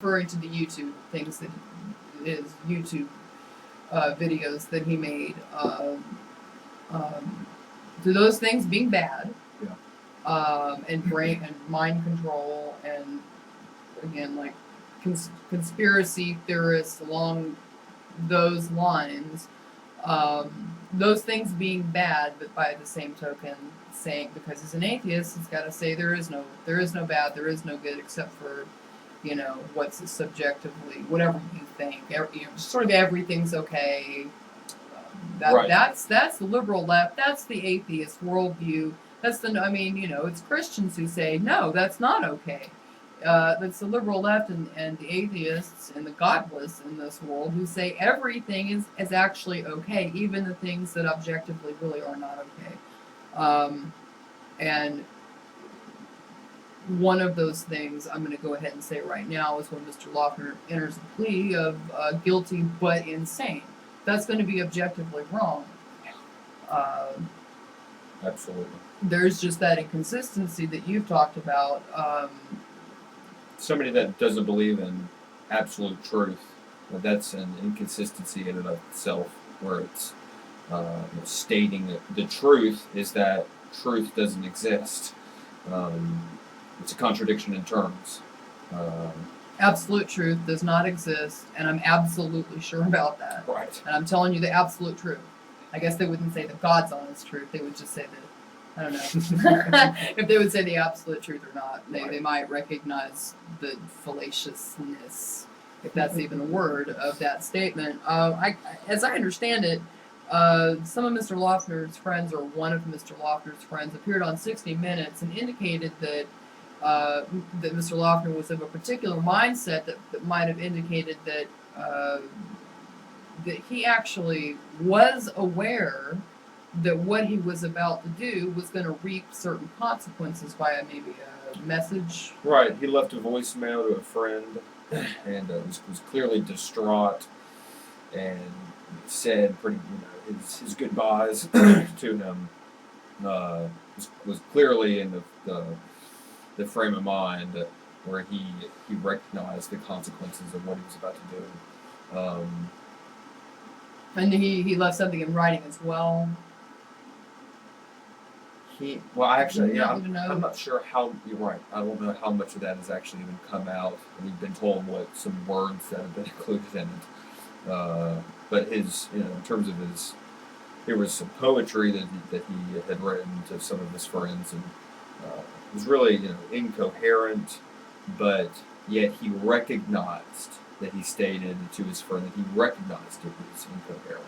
referring to the YouTube things that his YouTube videos that he made. To those things being bad, and brain and mind control, and again, like conspiracy theorists along those lines, those things being bad, but by the same token, saying because he's an atheist, he's got to say there is no bad, there is no good, except for, what's subjectively, whatever you think, sort of everything's okay. Right. That's the liberal left. That's the atheist worldview. That's it's Christians who say no, that's not okay. That's the liberal left and the atheists and the godless in this world who say everything is actually okay, even the things that objectively really are not okay. And one of those things I'm going to go ahead and say right now is when Mr. Loughner enters the plea of guilty but insane. That's going to be objectively wrong. Absolutely. There's just that inconsistency that you've talked about. Somebody that doesn't believe in absolute truth, that's an inconsistency in and of itself, where it's stating that the truth is that truth doesn't exist. It's a contradiction in terms. Absolute truth does not exist, and I'm absolutely sure about that. Right. And I'm telling you the absolute truth. I guess they wouldn't say the God's honest truth. They would just say the, I don't know, if they would say the absolute truth or not. They might recognize the fallaciousness, if that's even a word, of that statement. As I understand it, some of Mr. Loughner's friends, or one of Mr. Loughner's friends, appeared on 60 Minutes and indicated that Mr. Loughner was of a particular mindset that might have indicated that that he actually was aware that what he was about to do was going to reap certain consequences via maybe a message. Right. He left a voicemail to a friend and was clearly distraught and said pretty, his goodbyes to him. Was clearly in the frame of mind where he recognized the consequences of what he was about to do. And he left something in writing as well. I'm not sure how. You're right. I don't know how much of that has actually even come out. We've been told what some words that have been included in it. But his, in terms of his, there was some poetry that he had written to some of his friends, and it was really incoherent, but yet he recognized that he stated to his friend that he recognized it was incoherent.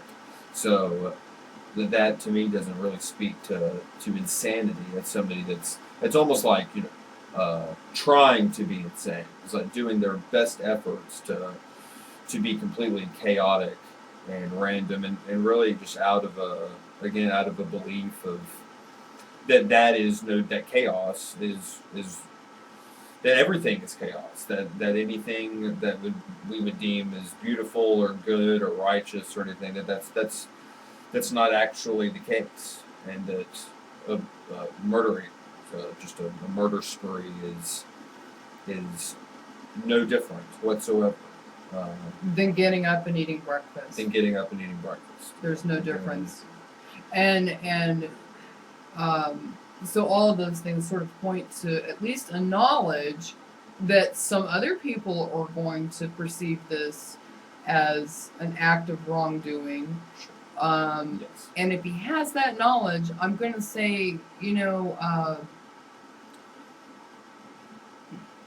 So that to me doesn't really speak to insanity. That's somebody that's almost like trying to be insane. It's like doing their best efforts to be completely chaotic and random and really just out of a belief of that chaos is that everything is chaos, that anything that we would deem as beautiful or good or righteous or anything, that's not actually the case, and that murdering, just a murder spree is no different whatsoever than getting up and eating breakfast. There's no difference, and so all of those things sort of point to at least a knowledge that some other people are going to perceive this as an act of wrongdoing. Yes. And if he has that knowledge, I'm going to say,